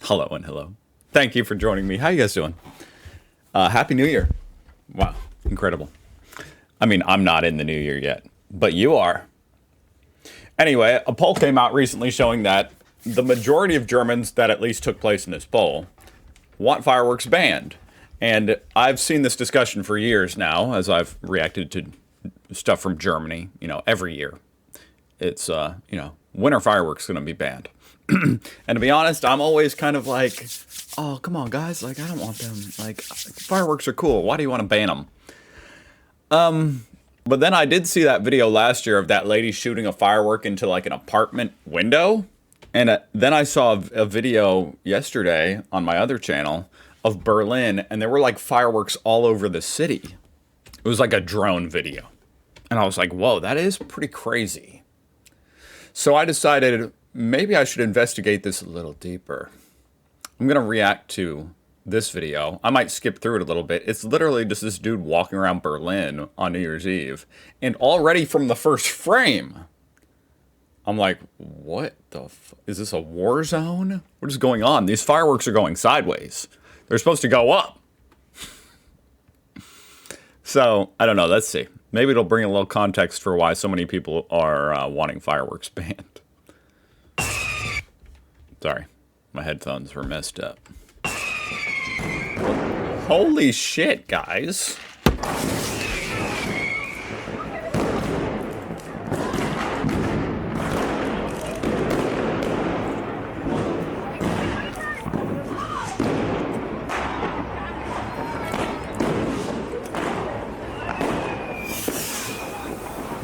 Hello and hello. Thank you for joining me. How you guys doing? Happy New Year. Wow, incredible. I mean, I'm not in the new year yet, but you are. Anyway, a poll came out recently showing that the majority of Germans that at least took place in this poll want fireworks banned. And I've seen this discussion for years now as I've reacted to stuff from Germany, every year. It's, when are fireworks going to be banned? And to be honest, I'm always kind of like, oh, come on, guys. Like, I don't want them. Like, fireworks are cool. Why do you want to ban them? But then I did see that video last year of that lady shooting a firework into like an apartment window. And then I saw a video yesterday on my other channel of Berlin, and there were like fireworks all over the city. It was like a drone video. And I was like, whoa, that is pretty crazy. So I decided maybe I should investigate this a little deeper. I'm going to react to this video. I might skip through it a little bit. It's literally just this dude walking around Berlin on New Year's Eve. And already from the first frame, I'm like, what the is this a war zone? What is going on? These fireworks are going sideways. They're supposed to go up. So, I don't know. Let's see. Maybe it'll bring a little context for why so many people are wanting fireworks banned. Sorry, my headphones were messed up. Holy shit, guys.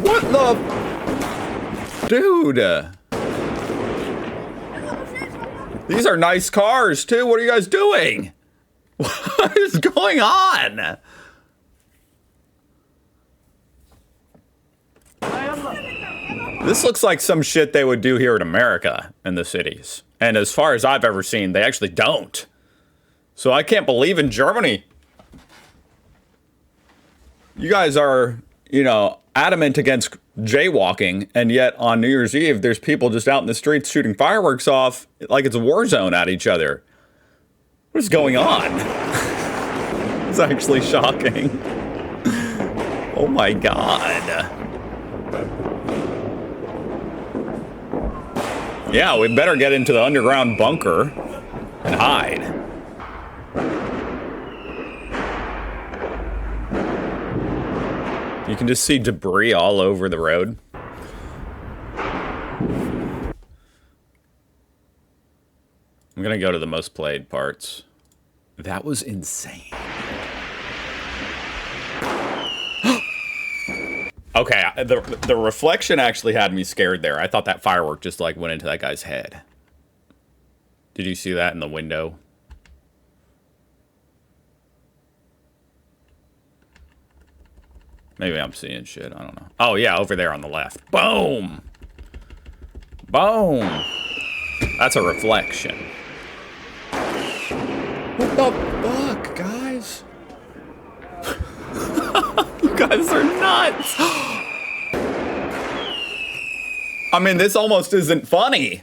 What the? Dude. These are nice cars, too. What are you guys doing? What is going on? This looks like some shit they would do here in America in the cities. And as far as I've ever seen, they actually don't. So I can't believe in Germany. You guys are, adamant against jaywalking, and yet on New Year's Eve, there's people just out in the streets shooting fireworks off like it's a war zone at each other. What is going on? It's actually shocking. Oh my god. Yeah, we better get into the underground bunker and hide. You can just see debris all over the road. I'm gonna go to the most played parts. That was insane. Okay, the reflection actually had me scared there. I thought that firework just like went into that guy's head. Did you see that in the window? Maybe I'm seeing shit. I don't know. Oh, yeah, over there on the left. Boom! Boom! That's a reflection. What the fuck, guys? You guys are nuts! I mean, this almost isn't funny.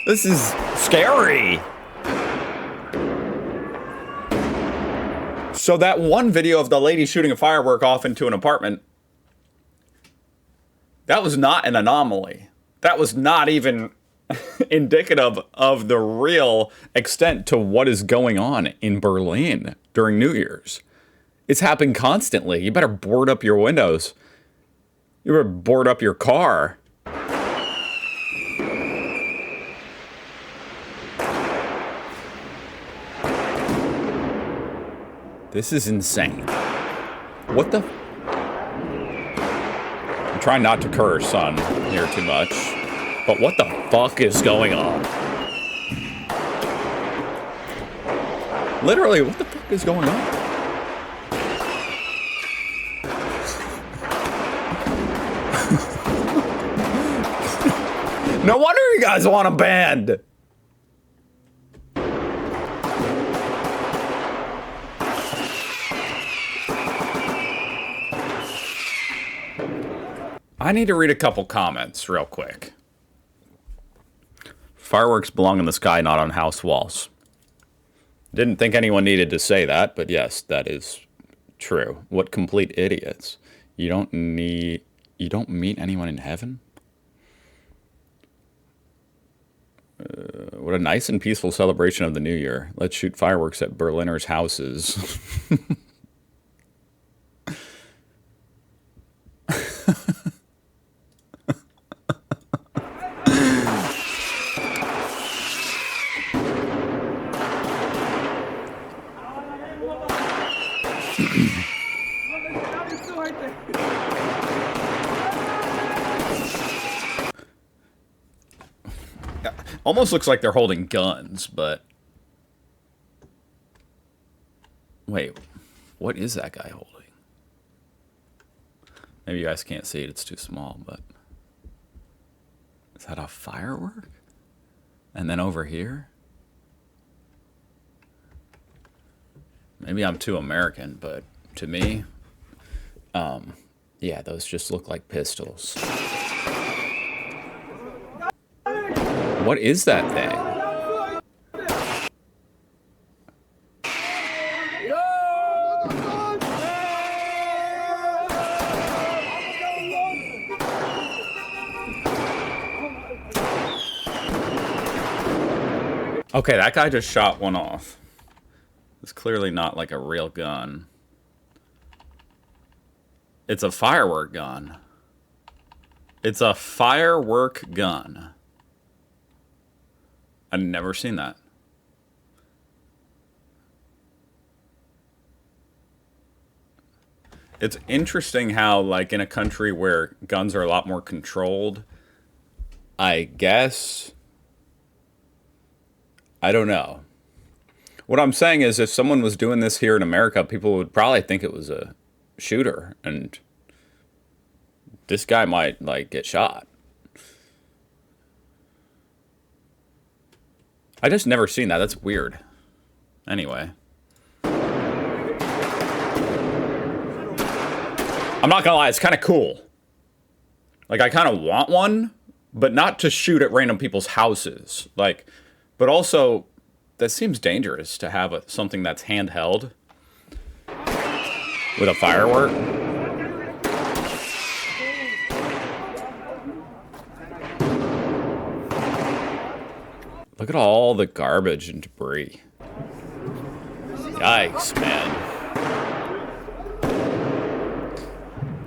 This is scary. So that one video of the lady shooting a firework off into an apartment, that was not an anomaly. That was not even indicative of the real extent to what is going on in Berlin during New Year's. It's happening constantly. You better board up your windows. You better board up your car. This is insane. What the? I'm trying not to curse on here too much, but what the fuck is going on? Literally, what the fuck is going on? No wonder you guys want a band. I need to read a couple comments real quick. Fireworks belong in the sky, not on house walls. Didn't think anyone needed to say that, but yes, that is true. What complete idiots. You don't meet anyone in heaven? What a nice and peaceful celebration of the new year. Let's shoot fireworks at Berliners' houses. Almost looks like they're holding guns, but... Wait, what is that guy holding? Maybe you guys can't see it, it's too small, but... Is that a firework? And then over here? Maybe I'm too American, but to me... yeah, those just look like pistols. What is that thing? Okay, that guy just shot one off. It's clearly not like a real gun. It's a firework gun. It's a firework gun. I've never seen that. It's interesting how, like, in a country where guns are a lot more controlled, I guess, I don't know. What I'm saying is if someone was doing this here in America, people would probably think it was a shooter, and this guy might, like, get shot. I just never seen that. That's weird. Anyway. I'm not gonna lie, it's kind of cool. Like, I kind of want one, but not to shoot at random people's houses. Like, but also, that seems dangerous to have something that's handheld with a firework. Look at all the garbage and debris. Yikes, man.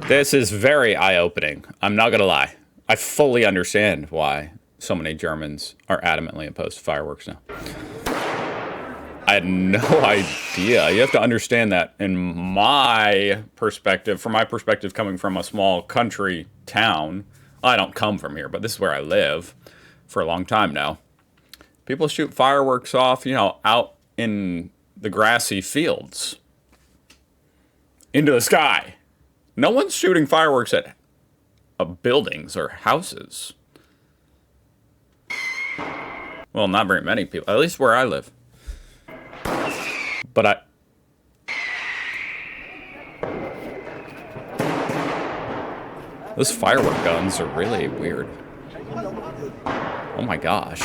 This is very eye-opening. I'm not gonna lie. I fully understand why so many Germans are adamantly opposed to fireworks now. I had no idea. You have to understand that in my perspective, from my perspective coming from a small country town, I don't come from here, but this is where I live for a long time now. People shoot fireworks off, you know, out in the grassy fields. Into the sky. No one's shooting fireworks at buildings or houses. Well, not very many people. At least where I live. But those firework guns are really weird. Oh my gosh.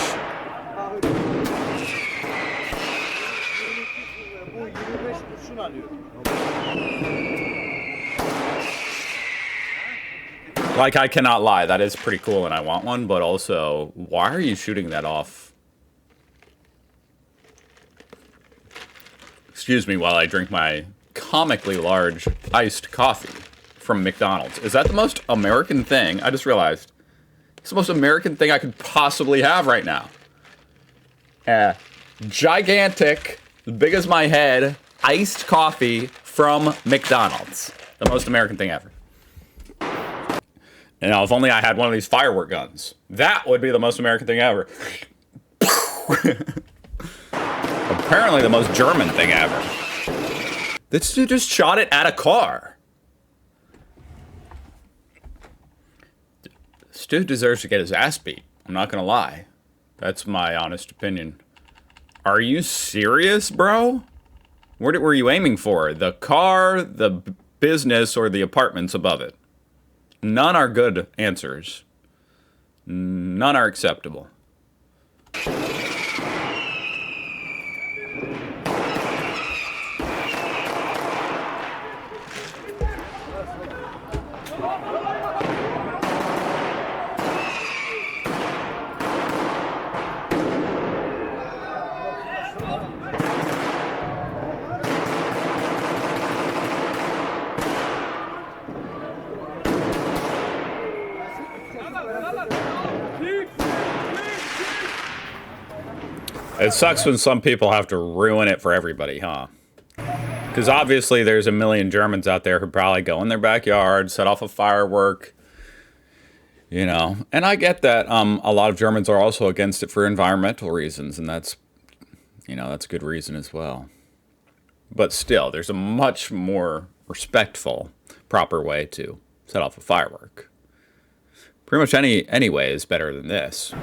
Like, I cannot lie, that is pretty cool and I want one, but also, why are you shooting that off? Excuse me while I drink my comically large iced coffee from McDonald's. Is that the most American thing? I just realized. It's the most American thing I could possibly have right now. Gigantic, as big as my head, iced coffee from McDonald's. The most American thing ever. And now, if only I had one of these firework guns. That would be the most American thing ever. Apparently the most German thing ever. This dude just shot it at a car. This dude deserves to get his ass beat. I'm not gonna lie. That's my honest opinion. Are you serious, bro? What were you aiming for? The car, the business, or the apartments above it? None are good answers. None are acceptable. It sucks when some people have to ruin it for everybody, huh? Because obviously there's a million Germans out there who probably go in their backyard, set off a firework, you know. And I get that a lot of Germans are also against it for environmental reasons, and that's, you know, that's a good reason as well. But still, there's a much more respectful, proper way to set off a firework. Pretty much any way is better than this.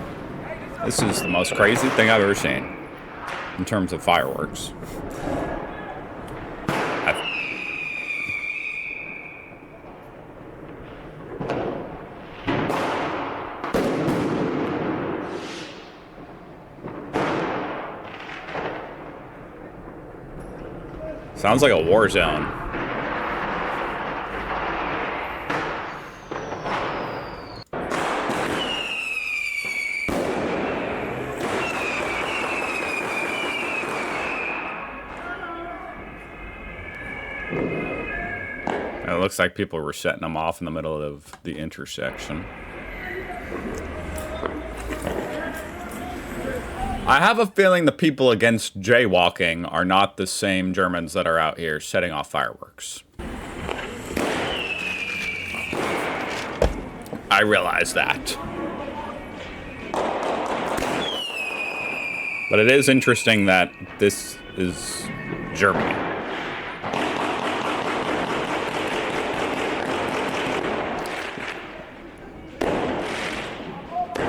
This is the most crazy thing I've ever seen in terms of fireworks. Sounds like a war zone. It looks like people were setting them off in the middle of the intersection. I have a feeling the people against jaywalking are not the same Germans that are out here setting off fireworks. I realize that. But it is interesting that this is Germany.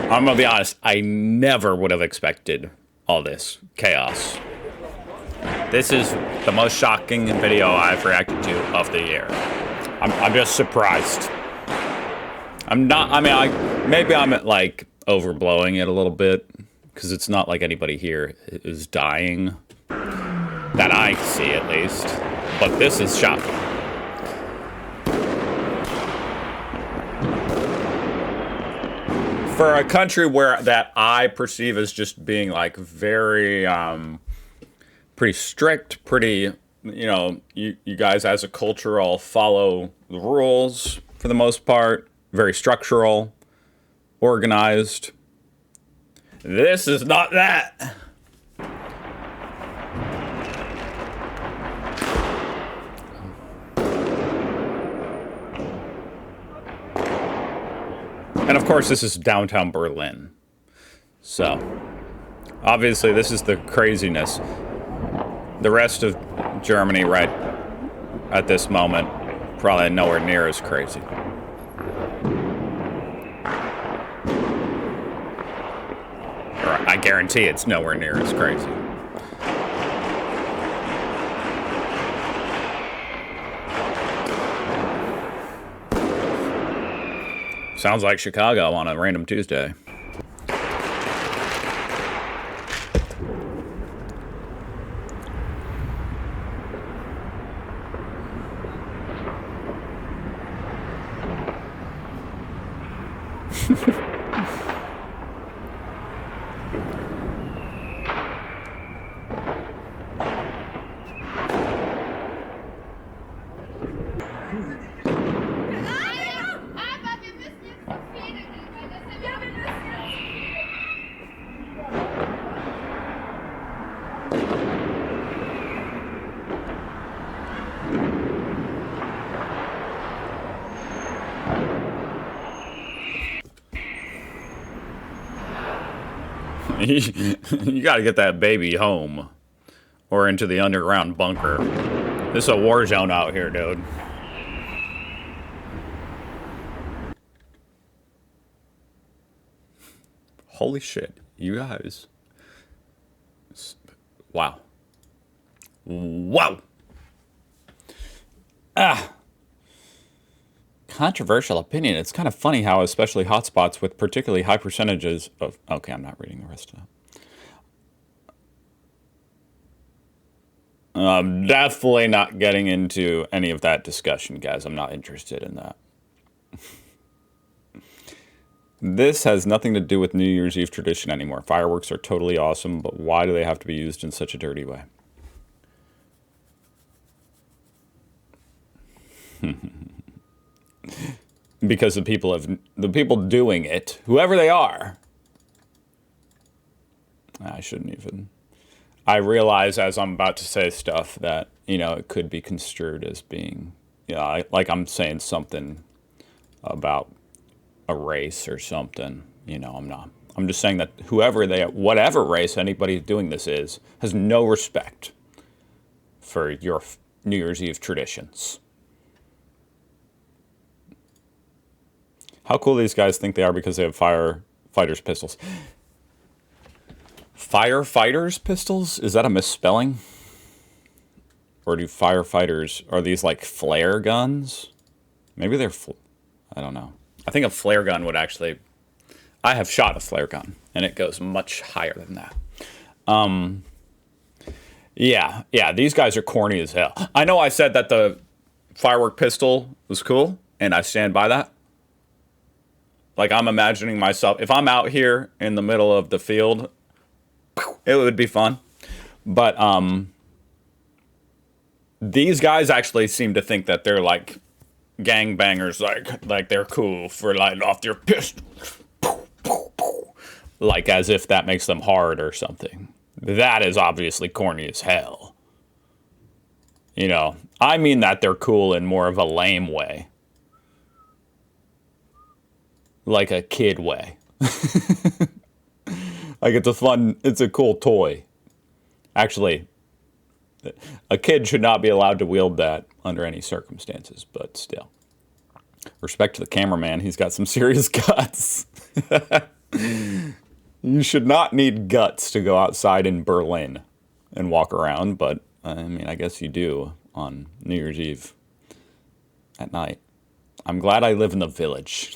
I'm gonna be honest, I never would have expected all this chaos. This is the most shocking video I've reacted to of the year. I'm just surprised. I'm not, I mean, maybe I'm like overblowing it a little bit, because it's not like anybody here is dying, that I see at least, but this is shocking. For a country where that I perceive as just being like very, pretty strict, pretty, you know, you guys as a culture all follow the rules for the most part, very structural, organized. This is not that. And of course, this is downtown Berlin. So, obviously, this is the craziness. The rest of Germany, right at this moment, probably nowhere near as crazy. Or I guarantee it's nowhere near as crazy. Sounds like Chicago on a random Tuesday. You got to get that baby home or into the underground bunker. This is a war zone out here, dude. Holy shit, you guys. Wow. Wow. Controversial opinion. It's kind of funny how especially hotspots with particularly high percentages of... Okay, I'm not reading the rest of that. I'm definitely not getting into any of that discussion, guys. I'm not interested in that. This has nothing to do with New Year's Eve tradition anymore. Fireworks are totally awesome, but why do they have to be used in such a dirty way? Because the people doing it, whoever they are, I shouldn't even. I realize as I'm about to say stuff that, it could be construed as being, like I'm saying something about a race or something. I'm not. I'm just saying that whatever race anybody doing this is, has no respect for your New Year's Eve traditions. How cool these guys think they are because they have firefighters' pistols. Firefighters' pistols? Is that a misspelling? Or do firefighters, are these like flare guns? Maybe they're, I don't know. I think a flare gun would actually, I have shot a flare gun, and it goes much higher than that. Yeah, these guys are corny as hell. I know I said that the firework pistol was cool, and I stand by that. Like, I'm imagining myself, if I'm out here in the middle of the field, it would be fun. But these guys actually seem to think that they're like gangbangers, like they're cool for lighting off their pistol. Like as if that makes them hard or something. That is obviously corny as hell. I mean that they're cool in more of a lame way. Like a kid way. Like it's a cool toy. Actually, a kid should not be allowed to wield that under any circumstances, but still. Respect to the cameraman, he's got some serious guts. You should not need guts to go outside in Berlin and walk around, but I mean, I guess you do on New Year's Eve at night. I'm glad I live in the village.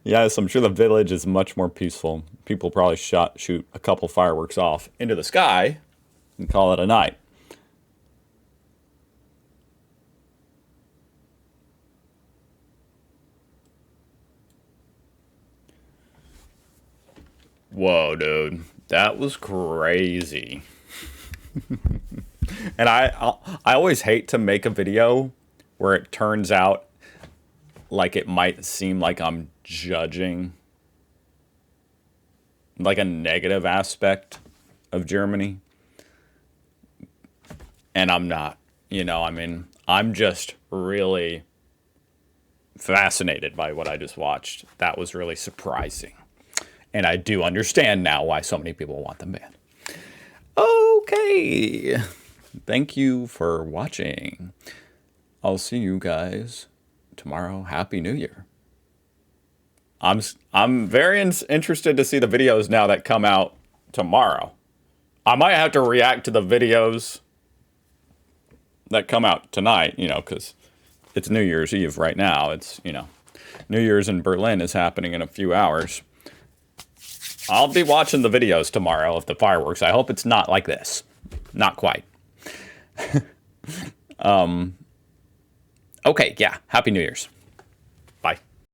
Yes, I'm sure the village is much more peaceful. People probably shoot a couple fireworks off into the sky and call it a night. Whoa, dude. That was crazy. And I always hate to make a video where it turns out like it might seem like I'm judging like a negative aspect of Germany. And I'm not, I mean, I'm just really fascinated by what I just watched. That was really surprising. And I do understand now why so many people want them banned. Okay. Thank you for watching. I'll see you guys tomorrow. Happy New Year. I'm very interested to see the videos now that come out tomorrow. I might have to react to the videos that come out tonight, because it's New Year's Eve right now. It's, New Year's in Berlin is happening in a few hours. I'll be watching the videos tomorrow of the fireworks. I hope it's not like this. Not quite. Okay, yeah. Happy New Year's.